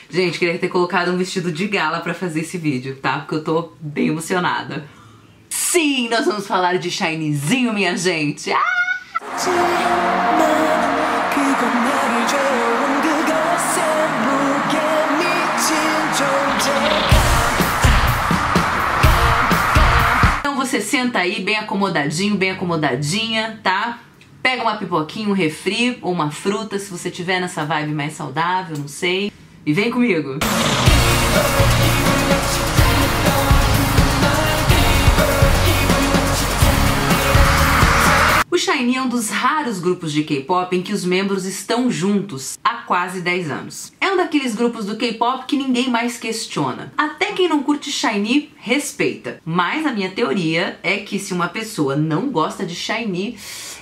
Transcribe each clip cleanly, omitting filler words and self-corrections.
Gente, queria ter colocado um vestido de gala pra fazer esse vídeo, tá? Porque eu tô bem emocionada. Sim, nós vamos falar de Shinezinho, minha gente! Ah! Então você senta aí bem acomodadinho, bem acomodadinha, tá? Pega uma pipoquinha, um refri ou uma fruta, se você tiver nessa vibe mais saudável, não sei. E vem comigo! O SHINee é um dos raros grupos de K-pop em que os membros estão juntos há quase 10 anos. É um daqueles grupos do K-pop que ninguém mais questiona. Até quem não curte SHINee respeita. Mas a minha teoria é que se uma pessoa não gosta de SHINee,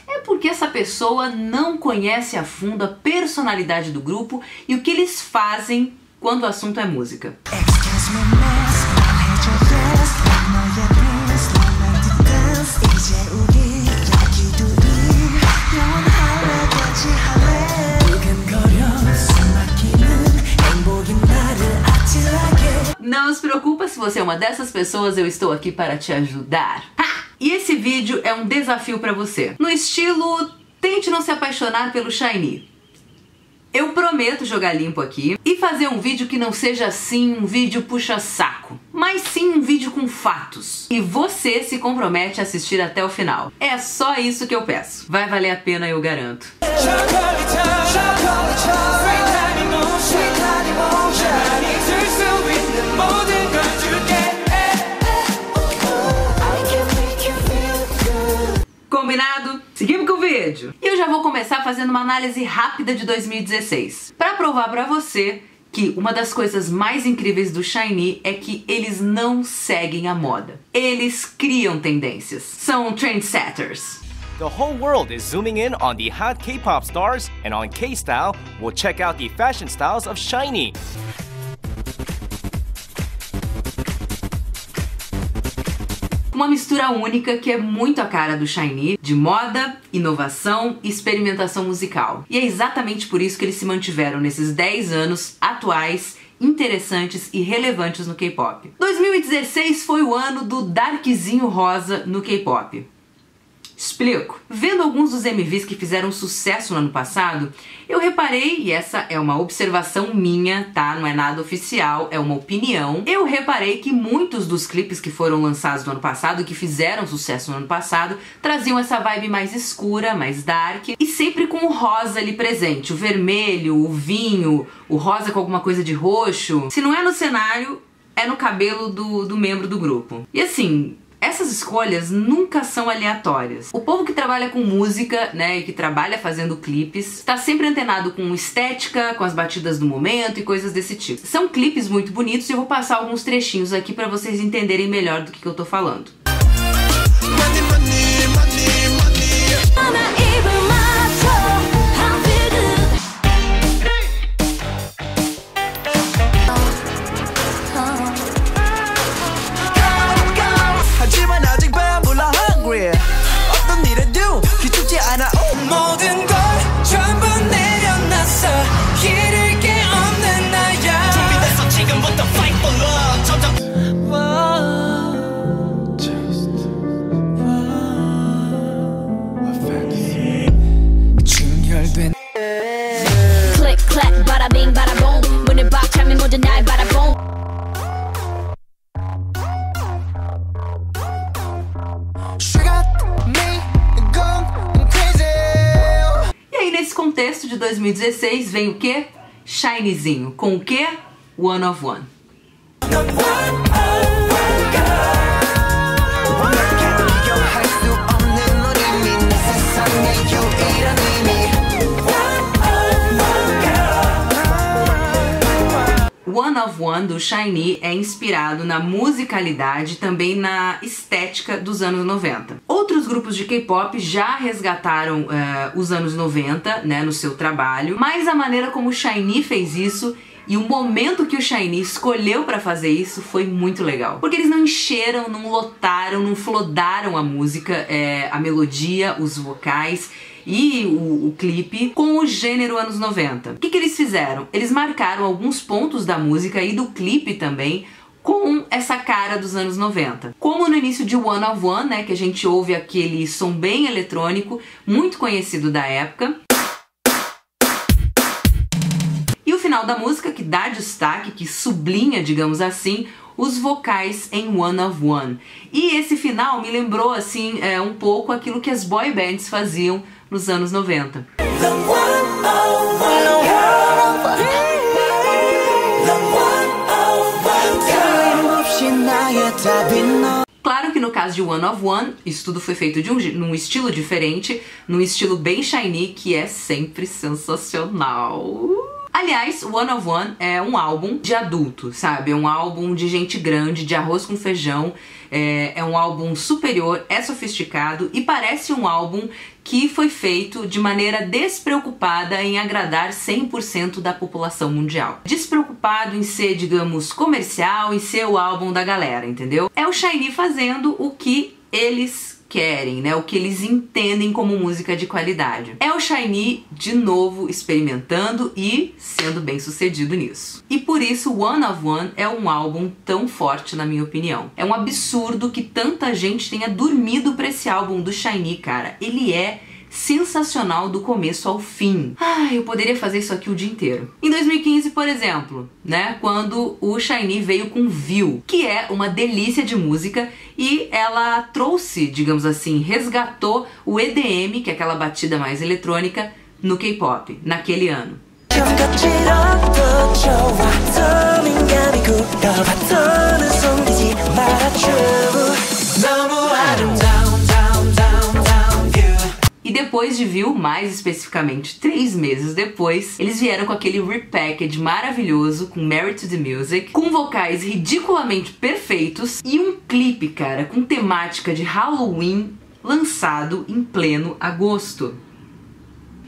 é porque essa pessoa não conhece a fundo a personalidade do grupo e o que eles fazem quando o assunto é música. Não se preocupa, se você é uma dessas pessoas, eu estou aqui para te ajudar. Ha! E esse vídeo é um desafio para você. No estilo, tente não se apaixonar pelo SHINee. Eu prometo jogar limpo aqui e fazer um vídeo que não seja assim um vídeo puxa-saco, mas sim um vídeo com fatos. E você se compromete a assistir até o final. É só isso que eu peço. Vai valer a pena, eu garanto. Combinado? Seguimos com o vídeo. E eu já vou começar fazendo uma análise rápida de 2016. Pra provar pra você que uma das coisas mais incríveis do SHINee é que eles não seguem a moda. Eles criam tendências. São trendsetters. The whole world is zooming in on the hot K-pop stars, and on K-Style, we'll check out the fashion styles of SHINee. Uma mistura única que é muito a cara do SHINee, de moda, inovação e experimentação musical. E é exatamente por isso que eles se mantiveram nesses 10 anos atuais, interessantes e relevantes no K-pop. 2016 foi o ano do darkzinho rosa no K-pop. Explico. Vendo alguns dos MVs que fizeram sucesso no ano passado, eu reparei, e essa é uma observação minha, tá? Não é nada oficial, é uma opinião. Eu reparei que muitos dos clipes que foram lançados no ano passado, que fizeram sucesso no ano passado, traziam essa vibe mais escura, mais dark, e sempre com o rosa ali presente. O vermelho, o vinho, o rosa com alguma coisa de roxo. Se não é no cenário, é no cabelo do membro do grupo. E assim, essas escolhas nunca são aleatórias. O povo que trabalha com música, né, e que trabalha fazendo clipes, está sempre antenado com estética, com as batidas do momento e coisas desse tipo. São clipes muito bonitos e eu vou passar alguns trechinhos aqui para vocês entenderem melhor do que eu tô falando. Nesse contexto de 2016 vem o quê? SHINeezinho. Com o quê? One of One. One of One do SHINee é inspirado na musicalidade e também na estética dos anos 90. Outros grupos de K-pop já resgataram os anos 90, né, no seu trabalho, mas a maneira como o SHINee fez isso e o momento que o SHINee escolheu pra fazer isso foi muito legal. Porque eles não encheram, não lotaram, não flodaram a música, a melodia, os vocais. e o clipe com o gênero anos 90. O que eles fizeram? Eles marcaram alguns pontos da música e do clipe também com essa cara dos anos 90. Como no início de One of One, né, que a gente ouve aquele som bem eletrônico, muito conhecido da época. E o final da música que dá destaque, que sublinha, digamos assim, os vocais em One of One. E esse final me lembrou, assim, um pouco aquilo que as boy bands faziam nos anos 90. Claro que no caso de One of One, isso tudo foi feito num estilo diferente, num estilo bem Shiny, que é sempre sensacional. Aliás, One of One é um álbum de adulto, sabe? É um álbum de gente grande, de arroz com feijão, é um álbum superior, é sofisticado e parece um álbum que foi feito de maneira despreocupada em agradar 100% da população mundial. Despreocupado em ser, digamos, comercial, em ser o álbum da galera, entendeu? É o Shiny fazendo o que eles querem, né? O que eles entendem como música de qualidade. É o Shiny, de novo, experimentando e sendo bem sucedido nisso. E por isso One of One é um álbum tão forte, na minha opinião. É um absurdo que tanta gente tenha dormido pra esse álbum do Shiny, cara. Ele é sensacional do começo ao fim. Eu poderia fazer isso aqui o dia inteiro. Em 2015, por exemplo, né, quando o Shiny veio com View, que é uma delícia de música, e ela trouxe, digamos assim, resgatou o EDM, que é aquela batida mais eletrônica, no K-pop, naquele ano. E depois de View, mais especificamente 3 meses depois, eles vieram com aquele repackage maravilhoso com Married to the Music, com vocais ridiculamente perfeitos e um clipe, cara, com temática de Halloween lançado em pleno agosto.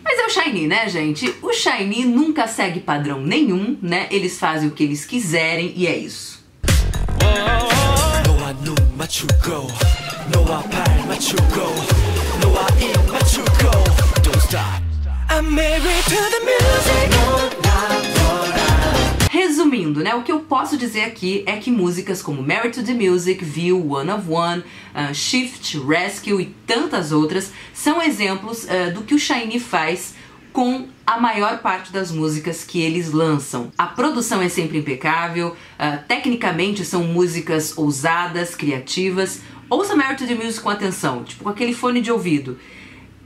Mas é o Shiny, né, gente? O Shiny nunca segue padrão nenhum, né? Eles fazem o que eles quiserem e é isso. Resumindo, né, o que eu posso dizer aqui é que músicas como Married to the Music, View, One of One, Shift, Rescue e tantas outras são exemplos do que o Shiny faz com a maior parte das músicas que eles lançam. A produção é sempre impecável, tecnicamente são músicas ousadas, criativas. Ouça Married to the Music com atenção, tipo com aquele fone de ouvido.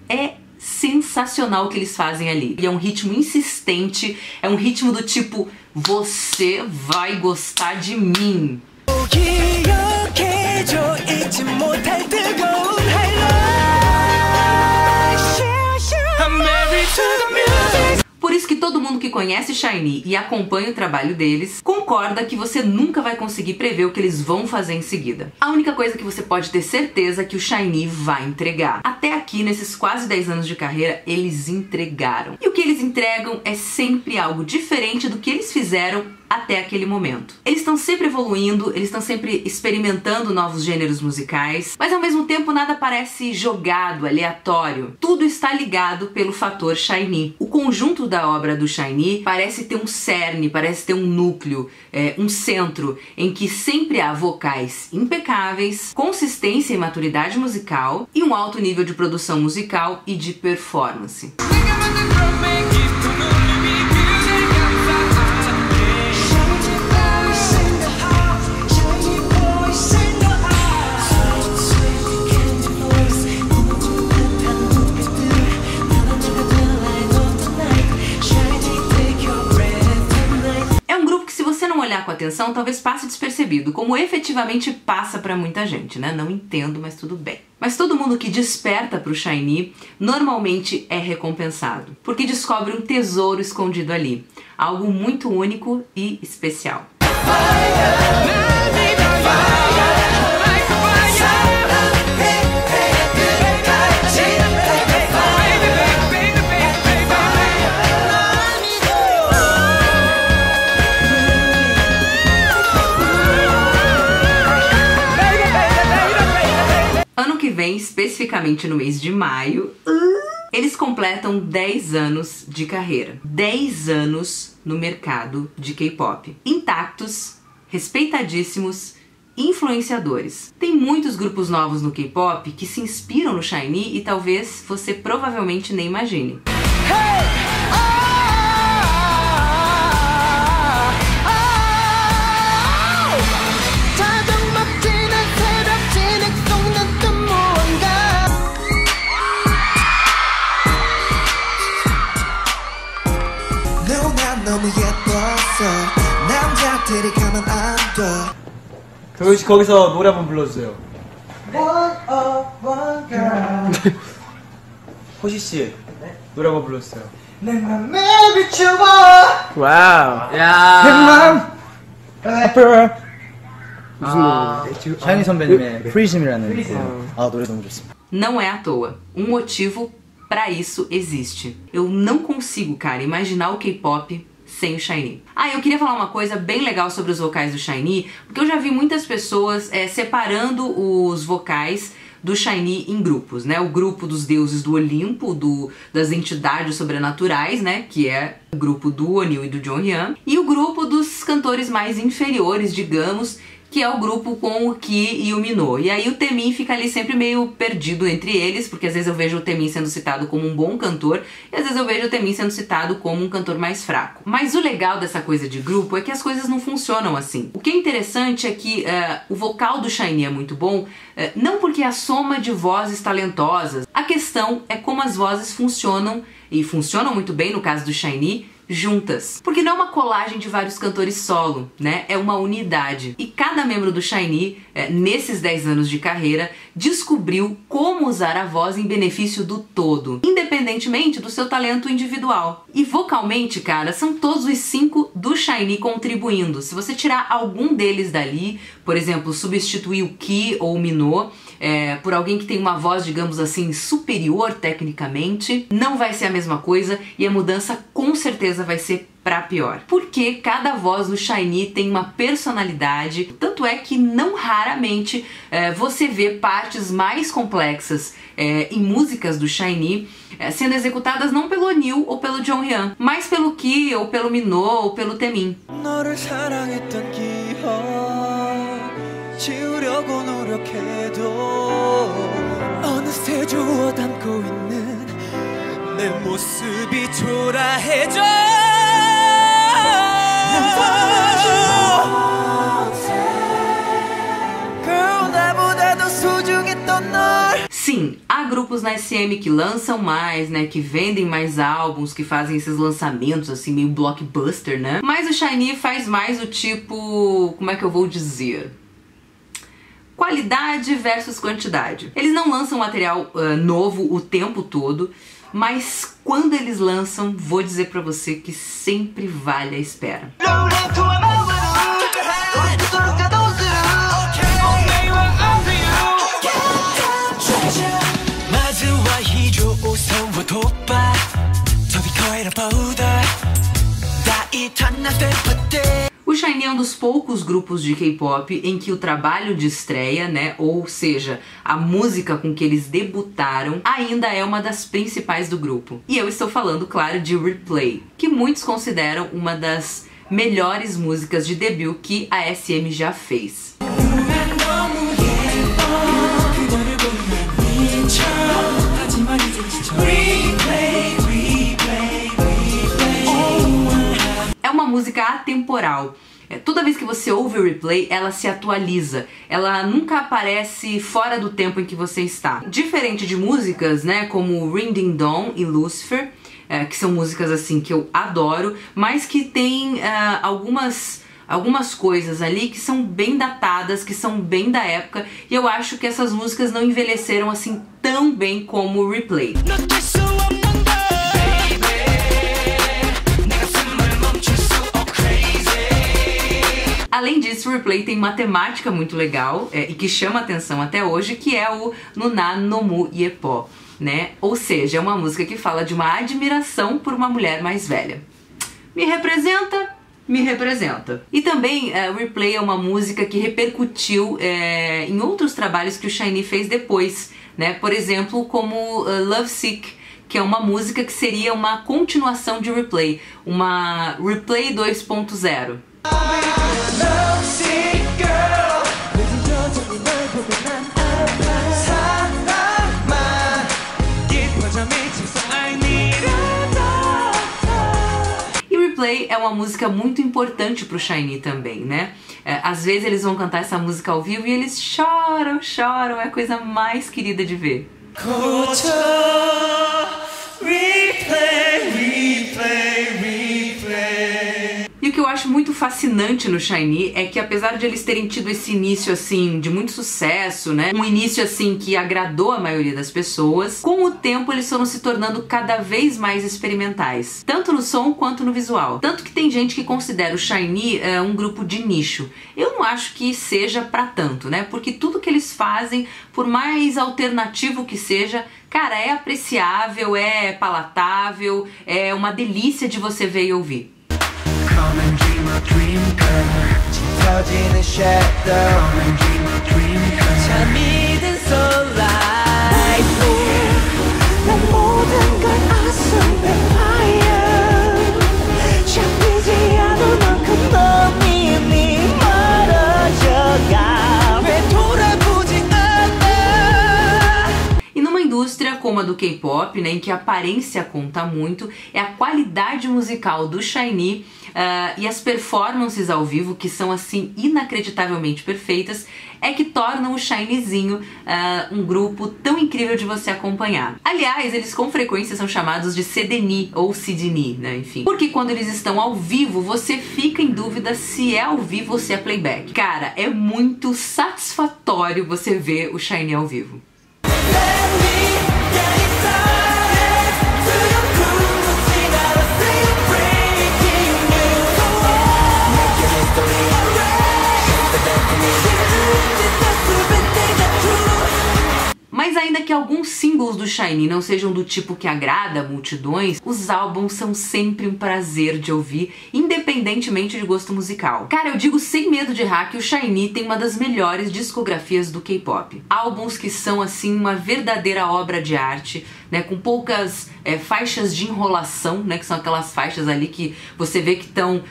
É sensacional o que eles fazem ali. E é um ritmo insistente, é um ritmo do tipo, você vai gostar de mim. Por isso que todo mundo que conhece Shiny e acompanha o trabalho deles concorda que você nunca vai conseguir prever o que eles vão fazer em seguida. A única coisa que você pode ter certeza é que o Shiny vai entregar. Até aqui, nesses quase 10 anos de carreira, eles entregaram. E o que eles entregam é sempre algo diferente do que eles fizeram até aquele momento. Eles estão sempre evoluindo, eles estão sempre experimentando novos gêneros musicais, mas ao mesmo tempo nada parece jogado, aleatório. Tudo está ligado pelo fator Shiny. O conjunto da obra do Shiny parece ter um cerne, parece ter um núcleo, um centro, em que sempre há vocais impecáveis, consistência e maturidade musical e um alto nível de produção musical e de performance. Olhar com atenção, talvez passe despercebido, como efetivamente passa pra muita gente, né? Não entendo, mas tudo bem. Mas todo mundo que desperta pro Shiny normalmente é recompensado, porque descobre um tesouro escondido ali, algo muito único e especial. Ano que vem, especificamente no mês de maio, Eles completam 10 anos de carreira. 10 anos no mercado de K-pop. Intactos, respeitadíssimos, influenciadores. Tem muitos grupos novos no K-pop que se inspiram no SHINee e talvez você provavelmente nem imagine. 도희 씨 거기서 노래 한번 불러주세요. 호시 씨 노래 한번 불러주세요. 내 맘에 비춰봐. 와우. 야. 무슨 노래? 샤이니 선배님의 프리즘이라는 노래 너무 좋습니다. Não é à toa. Motivo pra isso existe. Eu não consigo, cara, imaginar o K-pop sem o SHINee. Eu queria falar uma coisa bem legal sobre os vocais do SHINee, porque eu já vi muitas pessoas separando os vocais do SHINee em grupos, né? O grupo dos deuses do Olimpo, das entidades sobrenaturais, né? Que é o grupo do Wonil e do Jonghyun, e o grupo dos cantores mais inferiores, digamos, que é o grupo com o Ki e o Minho. E aí o Taemin fica ali sempre meio perdido entre eles, porque às vezes eu vejo o Taemin sendo citado como um bom cantor, e às vezes eu vejo o Taemin sendo citado como um cantor mais fraco. Mas o legal dessa coisa de grupo é que as coisas não funcionam assim. O que é interessante é que o vocal do SHINee é muito bom, não porque é a soma de vozes talentosas. A questão é como as vozes funcionam, e funcionam muito bem no caso do SHINee, juntas. Porque não é uma colagem de vários cantores solo, né? É uma unidade. E cada membro do SHINee, nesses 10 anos de carreira, descobriu como usar a voz em benefício do todo, independentemente do seu talento individual. E vocalmente, cara, são todos os 5 do SHINee contribuindo. Se você tirar algum deles dali, por exemplo, substituir o Ki ou o Minho por alguém que tem uma voz, digamos assim, superior tecnicamente, não vai ser a mesma coisa e a mudança com certeza vai ser pra pior. Porque cada voz do SHINee tem uma personalidade, tanto é que não raramente você vê partes mais complexas em músicas do SHINee sendo executadas não pelo Wonil ou pelo Jonghyun, mas pelo Ki ou pelo Minho ou pelo Taemin. 지우려고 노력해도 어느새 주워 담고 있는 내 모습이 초라해져. Girl, 나보다도 소중했던 널. Sim, há grupos na SM que lançam mais, né, que vendem mais álbuns, que fazem esses lançamentos assim meio blockbuster, né? Mas o SHINee faz mais o tipo, como é que eu vou dizer? Qualidade versus quantidade. Eles não lançam material novo o tempo todo, mas quando eles lançam, vou dizer pra você que sempre vale a espera. O SHINee é um dos poucos grupos de K-pop em que o trabalho de estreia, né, ou seja, a música com que eles debutaram, ainda é uma das principais do grupo. E eu estou falando, claro, de Replay, que muitos consideram uma das melhores músicas de debut que a SM já fez. É uma música atemporal. Toda vez que você ouve o Replay, ela se atualiza. Ela nunca aparece fora do tempo em que você está. Diferente de músicas, né, como Ring Ding Dong e Lucifer, que são músicas assim que eu adoro, mas que tem algumas coisas ali que são bem datadas, que são bem da época, e eu acho que essas músicas não envelheceram assim tão bem como o Replay. Além disso, o Replay tem uma temática muito legal e que chama atenção até hoje, que é o Nuna no Mu Yepo, né? Ou seja, é uma música que fala de uma admiração por uma mulher mais velha. Me representa? Me representa. E também Replay é uma música que repercutiu em outros trabalhos que o SHINee fez depois, né? Por exemplo, como Lovesick, que é uma música que seria uma continuação de Replay, uma Replay 2.0. Replay é uma música muito importante pro SHINee também, né? Às vezes eles vão cantar essa música ao vivo e eles choram, choram, é a coisa mais querida de ver. E o que eu acho muito fascinante no SHINee é que, apesar de eles terem tido esse início assim de muito sucesso, né, um início assim que agradou a maioria das pessoas, com o tempo eles foram se tornando cada vez mais experimentais, tanto no som quanto no visual. Tanto que tem gente que considera o SHINee um grupo de nicho. Eu não acho que seja pra tanto, né, porque tudo que eles fazem, por mais alternativo que seja, cara, é apreciável, é palatável, é uma delícia de você ver e ouvir. Come and dream a dream girl. 짙어지는 shadow. Come and dream a dream girl. 잠이든 sunlight. 난 모든 걸 아슴에 fire. 잡히지 않을 만큼 넌 이미 멀어져가. 왜 돌아보지 않아? E numa indústria como a do K-pop, né, em que a aparência conta muito, é a qualidade musical do SHINee e as performances ao vivo, que são assim inacreditavelmente perfeitas, é que tornam o SHINeezinho um grupo tão incrível de você acompanhar. Aliás, eles com frequência são chamados de CDNee ou CDNee, né, enfim. Porque quando eles estão ao vivo, você fica em dúvida se é ao vivo ou se é playback. Cara, é muito satisfatório você ver o SHINee ao vivo. Mas ainda que alguns singles do SHINee não sejam do tipo que agrada multidões, os álbuns são sempre um prazer de ouvir, independentemente de gosto musical. Cara, eu digo sem medo de errar que o SHINee tem uma das melhores discografias do K-pop. Álbuns que são, assim, uma verdadeira obra de arte, né, com poucas faixas de enrolação, né, que são aquelas faixas ali que você vê que estão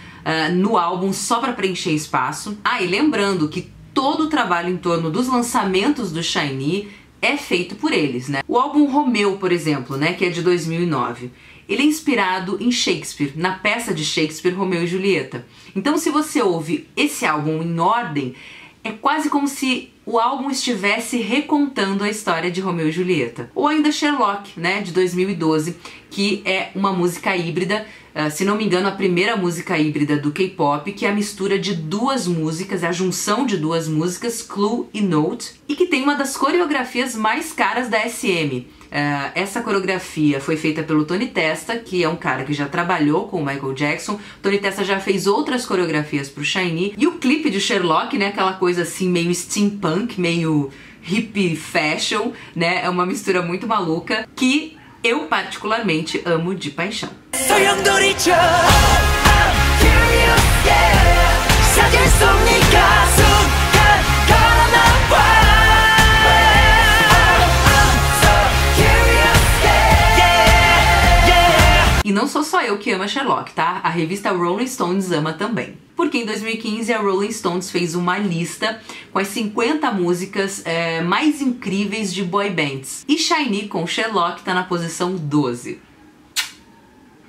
no álbum só para preencher espaço. Ah, e lembrando que todo o trabalho em torno dos lançamentos do SHINee é feito por eles, né? O álbum Romeu, por exemplo, né, que é de 2009, ele é inspirado em Shakespeare, na peça de Shakespeare, Romeu e Julieta. Então, se você ouve esse álbum em ordem, é quase como se o álbum estivesse recontando a história de Romeu e Julieta. Ou ainda Sherlock, né, de 2012, que é uma música híbrida, se não me engano, a primeira música híbrida do K-pop, que é a mistura de duas músicas, a junção de duas músicas, Clue e Note, e que tem uma das coreografias mais caras da SM. Essa coreografia foi feita pelo Tony Testa, que é um cara que já trabalhou com o Michael Jackson. Tony Testa já fez outras coreografias pro SHINee. E o clipe de Sherlock, né, aquela coisa assim meio steampunk, meio hippie fashion, né, é uma mistura muito maluca que eu particularmente amo de paixão. E não sou só eu que ama Sherlock, tá? A revista Rolling Stones ama também. Porque em 2015 a Rolling Stones fez uma lista com as 50 músicas mais incríveis de boy bands. E SHINee com Sherlock tá na posição 12.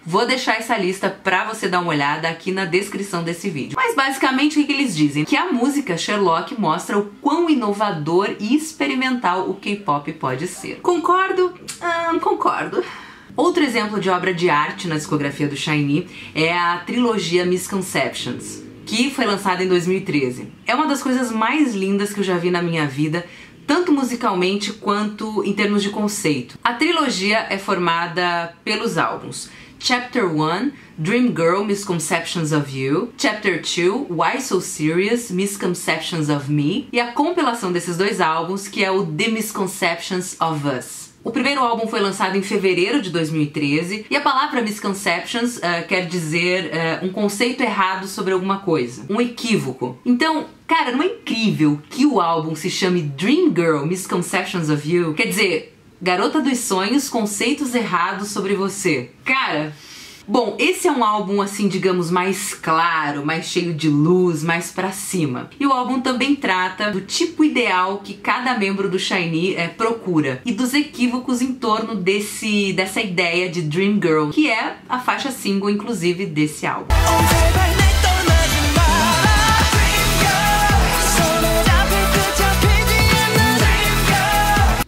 Vou deixar essa lista pra você dar uma olhada aqui na descrição desse vídeo. Mas basicamente o que eles dizem? Que a música Sherlock mostra o quão inovador e experimental o K-pop pode ser. Concordo? Concordo. Outro exemplo de obra de arte na discografia do SHINee é a trilogia Misconceptions, que foi lançada em 2013. É uma das coisas mais lindas que eu já vi na minha vida, tanto musicalmente quanto em termos de conceito. A trilogia é formada pelos álbuns Chapter 1, Dream Girl, Misconceptions of You, Chapter 2, Why So Serious, Misconceptions of Me, e a compilação desses dois álbuns, que é o The Misconceptions of Us. O primeiro álbum foi lançado em fevereiro de 2013 e a palavra misconceptions quer dizer um conceito errado sobre alguma coisa, um equívoco. Então, cara, não é incrível que o álbum se chame Dream Girl Misconceptions of You? Quer dizer, Garota dos Sonhos, Conceitos Errados sobre Você. Cara, bom, esse é um álbum, assim, digamos, mais claro, mais cheio de luz, mais pra cima. E o álbum também trata do tipo ideal que cada membro do SHINee procura e dos equívocos em torno dessa ideia de Dream Girl, que é a faixa single, inclusive, desse álbum.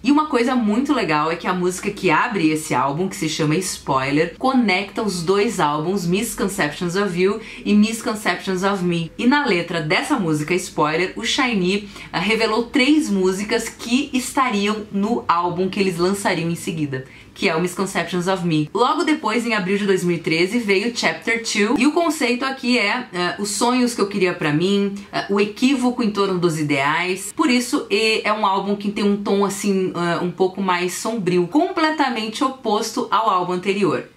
E uma coisa muito legal é que a música que abre esse álbum, que se chama Spoiler, conecta os dois álbuns Misconceptions of You e Misconceptions of Me. E na letra dessa música Spoiler, o SHINee revelou 3 músicas que estariam no álbum que eles lançariam em seguida, que é o Misconceptions of Me. Logo depois, em abril de 2013, veio Chapter 2, e o conceito aqui é os sonhos que eu queria pra mim, o equívoco em torno dos ideais. Por isso, é um álbum que tem um tom assim, um pouco mais sombrio, completamente oposto ao álbum anterior.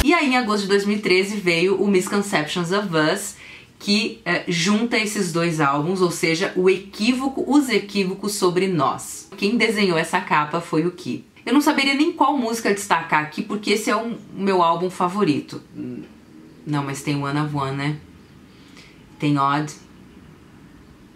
E aí, em agosto de 2013, veio o Misconceptions of Us, que junta esses dois álbuns, ou seja, os equívocos sobre nós. Quem desenhou essa capa foi o Key. Eu não saberia nem qual música destacar aqui, porque esse é o meu álbum favorito. Não, mas tem One of One, né? Tem Odd,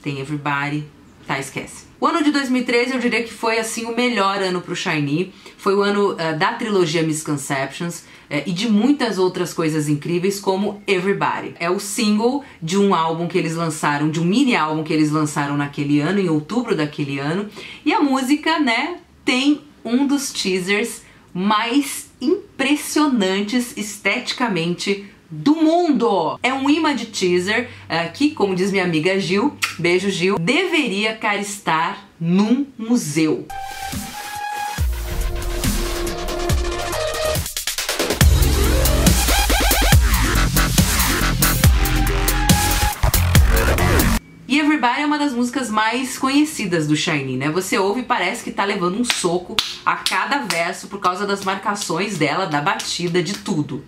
tem Everybody. Tá, esquece. O ano de 2013 eu diria que foi assim o melhor ano pro SHINee. Foi o ano da trilogia Misconceptions e de muitas outras coisas incríveis, como Everybody. É o single de um álbum que eles lançaram, de um mini álbum que eles lançaram naquele ano, em outubro daquele ano. E a música, né, tem um dos teasers mais impressionantes esteticamente do mundo. É um imã de teaser que, como diz minha amiga Gil, beijo Gil, deveria, cara, estar num museu. E Everybody é uma das músicas mais conhecidas do SHINee, né? Você ouve e parece que tá levando um soco a cada verso por causa das marcações dela, da batida, de tudo.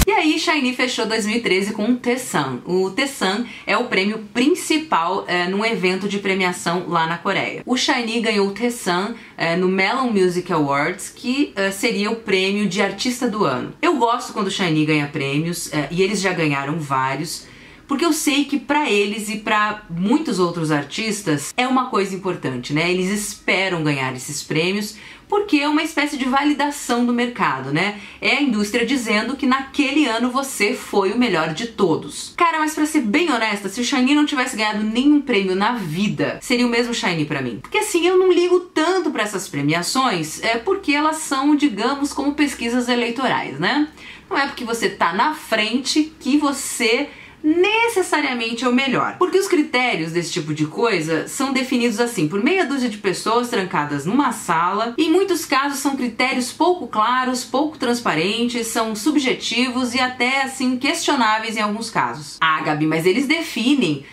E aí, SHINee fechou 2013 com o Taesan. O Taesan é o prêmio principal num evento de premiação lá na Coreia. O SHINee ganhou o Taesan no Melon Music Awards, que seria o prêmio de artista do ano. Eu gosto quando o SHINee ganha prêmios, e eles já ganharam vários, porque eu sei que pra eles e pra muitos outros artistas é uma coisa importante, né? Eles esperam ganhar esses prêmios porque é uma espécie de validação do mercado, né? É a indústria dizendo que naquele ano você foi o melhor de todos. Cara, mas pra ser bem honesta, se o SHINee não tivesse ganhado nenhum prêmio na vida, seria o mesmo SHINee pra mim. Porque assim, eu não ligo tanto pra essas premiações, porque elas são, digamos, como pesquisas eleitorais, né? Não é porque você tá na frente que você necessariamente é o melhor. Porque os critérios desse tipo de coisa são definidos assim, por meia dúzia de pessoas trancadas numa sala, e em muitos casos são critérios pouco claros, pouco transparentes, são subjetivos e até assim questionáveis em alguns casos. Ah, Gabi, mas eles definem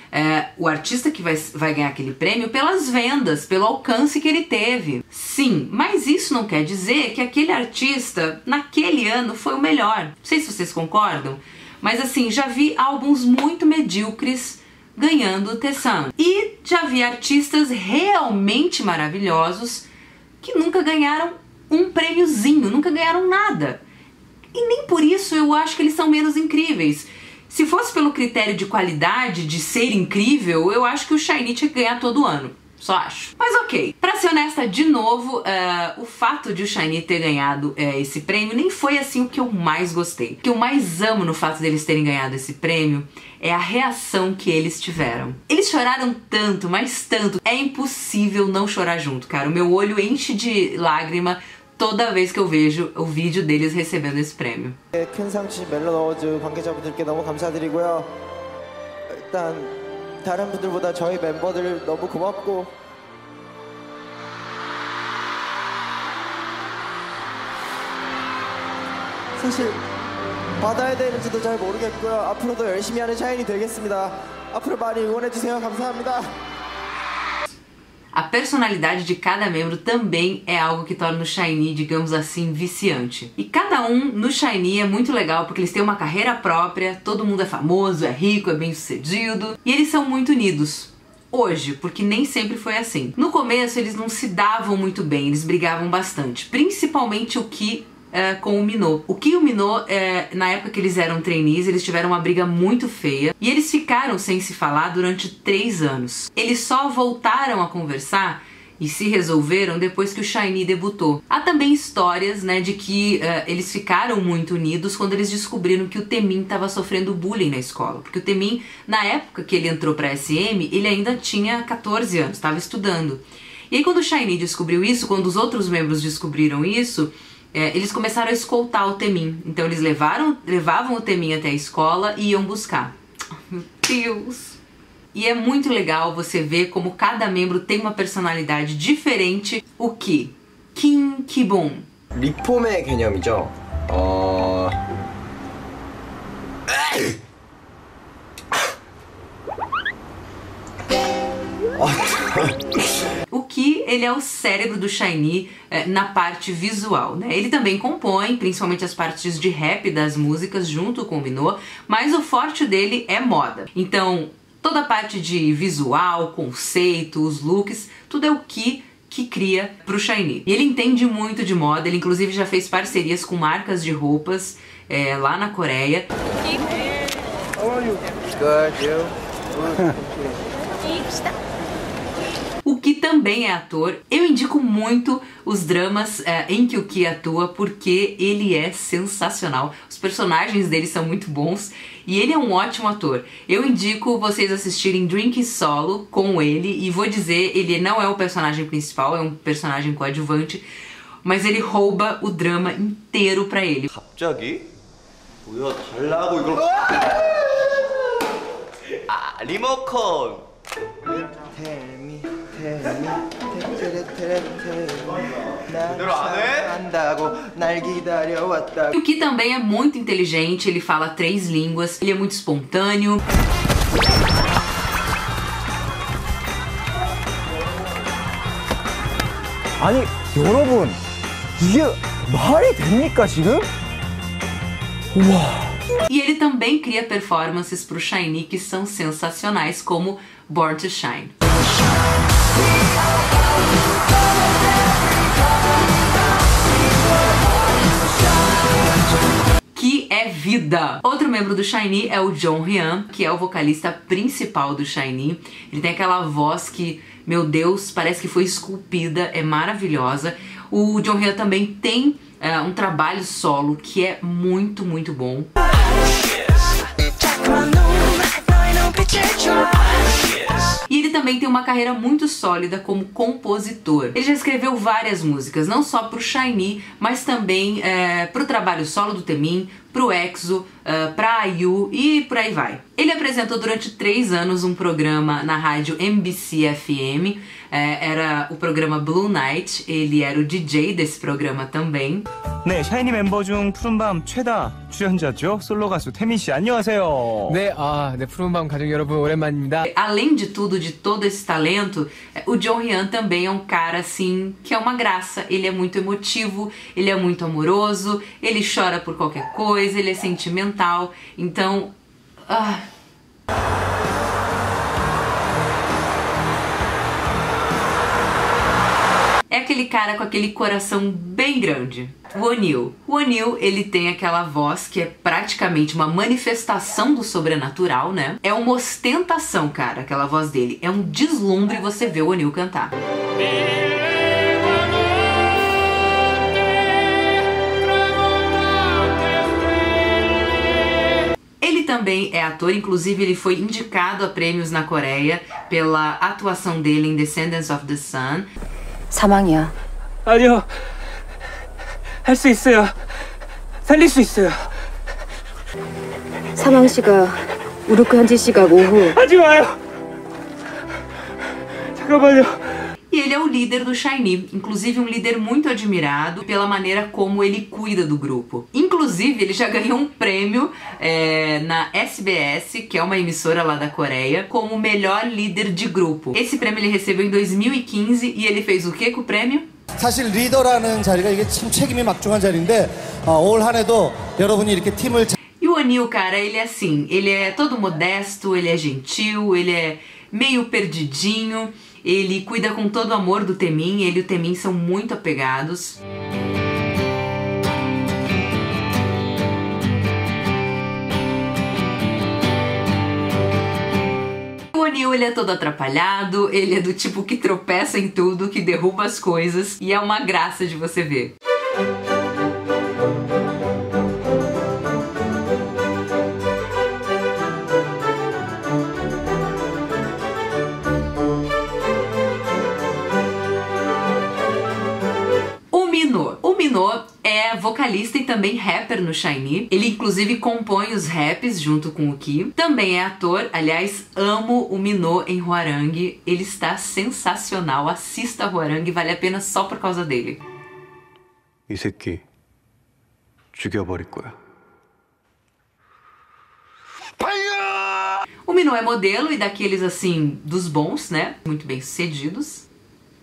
o artista que vai ganhar aquele prêmio pelas vendas, pelo alcance que ele teve. Sim, mas isso não quer dizer que aquele artista naquele ano foi o melhor. Não sei se vocês concordam, mas assim, já vi álbuns muito medíocres ganhando o Taesan. E já vi artistas realmente maravilhosos que nunca ganharam um prêmiozinho, nunca ganharam nada. E nem por isso eu acho que eles são menos incríveis. Se fosse pelo critério de qualidade, de ser incrível, eu acho que o SHINee tinha que ganhar todo ano. Só acho. Mas ok, pra ser honesta, de novo, o fato de o SHINee ter ganhado esse prêmio nem foi assim o que eu mais gostei. O que eu mais amo no fato deles terem ganhado esse prêmio é a reação que eles tiveram. Eles choraram tanto, mas tanto, é impossível não chorar junto, cara. O meu olho enche de lágrima toda vez que eu vejo o vídeo deles recebendo esse prêmio. 큰 상치 멜론 어워즈 관계자분들께 너무 감사드리고요. 일단 다른 분들보다 저희 멤버들 너무 고맙고 사실 받아야 되는지도 잘 모르겠고요. 앞으로도 열심히 하는 샤이니 되겠습니다. 앞으로 많이 응원해주세요. 감사합니다. a personalidade de cada membro também é algo que torna o SHINee, digamos assim, viciante. E cada um no SHINee é muito legal porque eles têm uma carreira própria, todo mundo é famoso, é rico, é bem sucedido e eles são muito unidos. Hoje, porque nem sempre foi assim. No começo eles não se davam muito bem, eles brigavam bastante, principalmente o Key com o Minho. O Key e o Minho, na época que eles eram trainees, eles tiveram uma briga muito feia e eles ficaram sem se falar durante 3 anos. Eles só voltaram a conversar e se resolveram depois que o SHINee debutou. Há também histórias, né, de que eles ficaram muito unidos quando eles descobriram que o Taemin estava sofrendo bullying na escola. Porque o Taemin, na época que ele entrou pra SM, ele ainda tinha 14 anos, estava estudando. E aí quando o SHINee descobriu isso, quando os outros membros descobriram isso, eles começaram a escoltar o Taemin. Então eles levavam o Taemin até a escola e iam buscar. Oh, meu Deus! E é muito legal você ver como cada membro tem uma personalidade diferente. O Key, Kim Ki-bum. 리폼의 개념이죠. O Key, ele é o cérebro do SHINee na parte visual, né? Ele também compõe, principalmente as partes de rap das músicas junto com o Minho, mas o forte dele é moda. Então, toda a parte de visual, conceito, os looks, tudo é o Key que cria pro SHINee. E ele entende muito de moda, ele inclusive já fez parcerias com marcas de roupas lá na Coreia. O Key também é ator. Eu indico muito os dramas em que o Key atua porque ele é sensacional. Os personagens dele são muito bons e ele é um ótimo ator. Eu indico vocês assistirem Drink Solo com ele e vou dizer, ele não é o personagem principal, é um personagem coadjuvante, mas ele rouba o drama inteiro pra ele. 갑자기? 뭐야 달라고 이걸 리모컨 O Key também é muito inteligente, ele fala 3 línguas, ele é muito espontâneo. 아니 여러분 이게 말이 됩니까 지금? 우와. E ele também cria performances pro SHINee que são sensacionais, como Born to Shine. Que é vida! Outro membro do SHINee é o Jonghyun, que é o vocalista principal do SHINee. Ele tem aquela voz que, meu Deus, parece que foi esculpida, é maravilhosa. O Jonghyun também tem um trabalho solo que é muito, muito bom. E ele também tem uma carreira muito sólida como compositor. Ele já escreveu várias músicas, não só pro SHINee, mas também pro trabalho solo do Taemin, pro EXO, pra IU e por aí vai. Ele apresentou durante 3 anos um programa na rádio MBC FM, era o programa Blue Night, ele era o DJ desse programa também. 네, 샤이니 멤버 중 푸른밤 최다 출연자죠. 솔로 가수 태민 씨, 안녕하세요. 네, 네, 푸른밤 가족 여러분 오랜만입니다. Além de tudo, de todo esse talento, o Jonghyun também é um cara assim que é uma graça. Ele é muito emotivo, ele é muito amoroso, ele chora por qualquer coisa, ele é sentimental. Então, é aquele cara com aquele coração bem grande. O Wonil. O Wonil, ele tem aquela voz que é praticamente uma manifestação do sobrenatural, né? É uma ostentação, cara, aquela voz dele. É um deslumbre você ver o Wonil cantar. Ele também é ator, inclusive ele foi indicado a prêmios na Coreia pela atuação dele em Descendants of the Sun. 사망이야. 아니요. 할 수 있어요. 살릴 수 있어요. 사망 시각 우르크 현지 시각 오후. 하지 마요. 잠깐만요. E ele é o líder do SHINee, inclusive um líder muito admirado pela maneira como ele cuida do grupo. Inclusive Inclusive, ele já ganhou um prêmio na SBS, que é uma emissora lá da Coreia, como melhor líder de grupo. Esse prêmio ele recebeu em 2015 e ele fez o que com o prêmio? 사실 리더라는 자리가 이게 참 책임이 막중한 자리인데 올 한 해도 여러분이 이렇게 팀을 E o O'Neal, cara, ele é assim, ele é todo modesto, ele é gentil, ele é meio perdidinho, ele cuida com todo o amor do Taemin, ele e o Taemin são muito apegados. O O'Neal, ele é todo atrapalhado, ele é do tipo que tropeça em tudo, que derruba as coisas, e é uma graça de você ver. O Minho é vocalista e também rapper no SHINee. Ele inclusive compõe os raps junto com o Key. Também é ator. Aliás, amo o Minho em Hwarang. Ele está sensacional. Assista Hwarang, vale a pena só por causa dele. 이 새끼 죽여버릴 거야. O Minho é modelo e daqueles assim, dos bons, né? Muito bem sucedidos.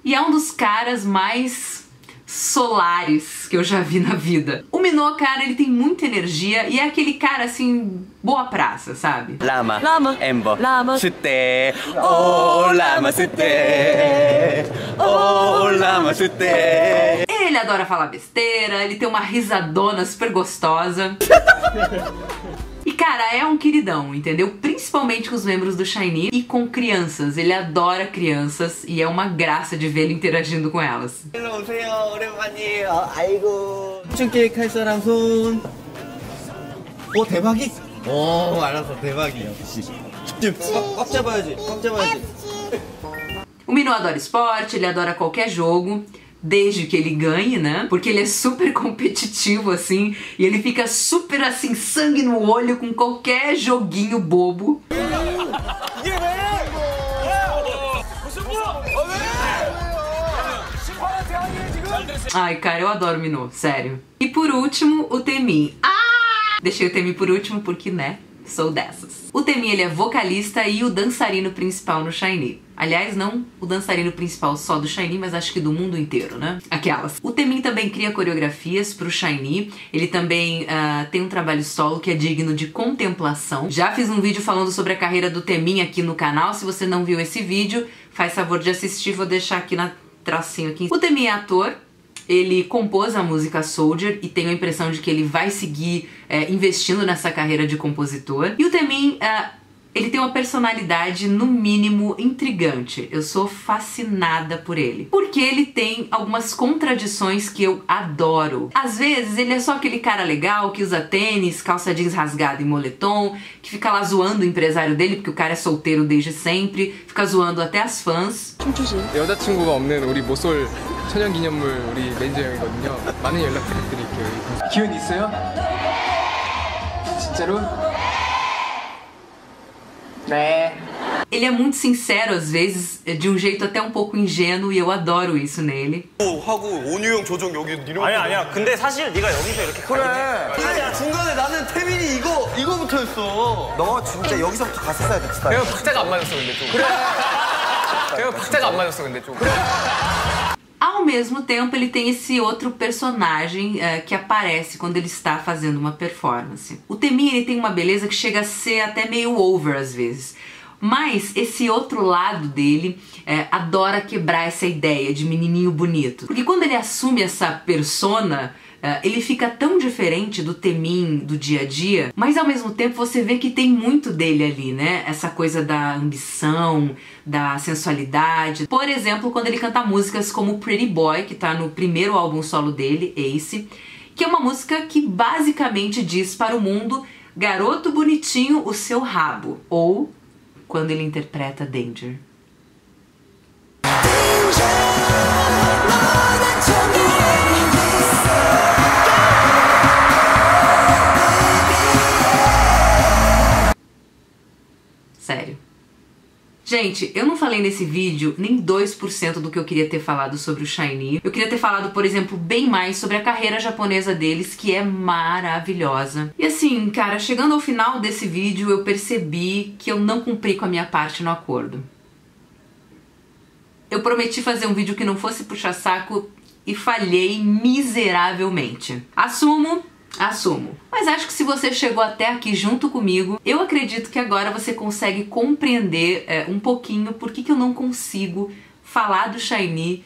E é um dos caras mais solares que eu já vi na vida. O Minho, cara, ele tem muita energia e é aquele cara assim, boa praça, sabe? 라마, 엠버, 스테, 오 라마 스테, 오 라마 스테. Ele adora falar besteira, ele tem uma risadona super gostosa. E cara, é um queridão, entendeu? Principalmente com os membros do SHINee e com crianças. Ele adora crianças e é uma graça de ver ele interagindo com elas. 일로 오세요, 오랜만이에요. 아이고. 춘 케이크 할 사람 손. 오 대박이? 오 알았어 대박이. 꽉 잡아야지. 꽉 잡아야지. O Minho adora esporte, ele adora qualquer jogo. Desde que ele ganhe, né? Porque ele é super competitivo, assim. E ele fica super, assim, sangue no olho com qualquer joguinho bobo. Ai, cara, eu adoro o Minho, sério. E por último, o Taemin. Deixei o Taemin por último porque, né? Sou dessas. O Taemin, ele é vocalista e o dançarino principal no SHINee. Aliás, não o dançarino principal só do SHINee, mas acho que do mundo inteiro, né? Aquelas. O Taemin também cria coreografias pro SHINee. Ele também tem um trabalho solo que é digno de contemplação. Já fiz um vídeo falando sobre a carreira do Taemin aqui no canal. Se você não viu esse vídeo, faz favor de assistir. Vou deixar aqui na tracinho aqui. O Taemin é ator. Ele compôs a música Soldier e tenho a impressão de que ele vai seguir investindo nessa carreira de compositor. E o Taemin, ele tem uma personalidade, no mínimo, intrigante. Eu sou fascinada por ele. Porque ele tem algumas contradições que eu adoro. Às vezes, ele é só aquele cara legal que usa tênis, calça jeans rasgada e moletom, que fica lá zoando o empresário dele, porque o cara é solteiro desde sempre, fica zoando até as fãs. 여자친구가 없는 우리 모쏠 천연기념물 우리 매니저 형이거든요. 많은 연락 부탁드릴게요. 기운 있어요? 진짜로? 네. Ele é muito sincero às vezes, de um jeito até um pouco ingênuo, e eu adoro isso nele. 하고 온유 형 조정 여기 이런. 아니야. 근데 사실 네가 여기서 이렇게 그래. 아니야 중간에 나는 태민이 이거부터였어. 너 진짜 여기서부터 갔었어야 됐다. 내가 박자가 안 맞았어 근데 좀. 그래. 내가 박자가 안 맞았어 근데 좀. 그래. Ao mesmo tempo, ele tem esse outro personagem que aparece quando ele está fazendo uma performance. O Taemin, ele tem uma beleza que chega a ser até meio over às vezes. Mas esse outro lado dele adora quebrar essa ideia de menininho bonito. Porque quando ele assume essa persona, ele fica tão diferente do Taemin do dia a dia, mas ao mesmo tempo você vê que tem muito dele ali, né? Essa coisa da ambição, da sensualidade. Por exemplo, quando ele canta músicas como Pretty Boy, que tá no primeiro álbum solo dele, Ace, que é uma música que basicamente diz para o mundo: garoto bonitinho, o seu rabo. Ou quando ele interpreta Danger. Sério. Gente, eu não falei nesse vídeo nem 2% do que eu queria ter falado sobre o SHINee. Eu queria ter falado, por exemplo, bem mais sobre a carreira japonesa deles, que é maravilhosa. E assim, cara, chegando ao final desse vídeo, eu percebi que eu não cumpri com a minha parte no acordo. Eu prometi fazer um vídeo que não fosse puxar saco e falhei miseravelmente. Assumo. Mas acho que se você chegou até aqui junto comigo, eu acredito que agora você consegue compreender um pouquinho por que eu não consigo falar do SHINee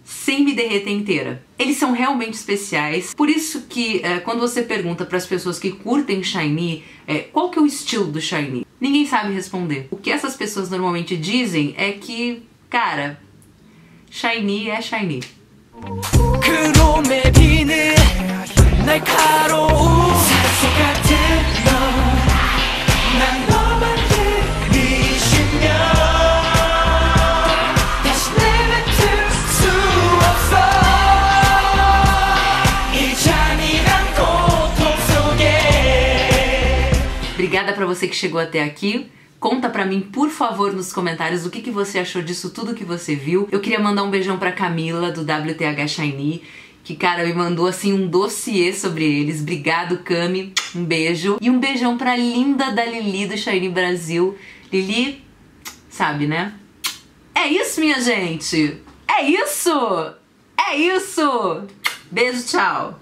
sem me derreter inteira. Eles são realmente especiais, por isso que quando você pergunta para as pessoas que curtem SHINee qual que é o estilo do SHINee, ninguém sabe responder. O que essas pessoas normalmente dizem é que, cara, SHINee é SHINee. Obrigada pra você que chegou até aqui. Conta pra mim, por favor, nos comentários o que você achou disso tudo que você viu. Eu queria mandar um beijão pra Camila, do WTH SHINee, que, cara, me mandou, assim, um dossiê sobre eles. Obrigado, Cami. Um beijo. E um beijão pra linda da Lili, do SHINee Brasil. Lili, sabe, né? É isso, minha gente! É isso! É isso! Beijo, tchau!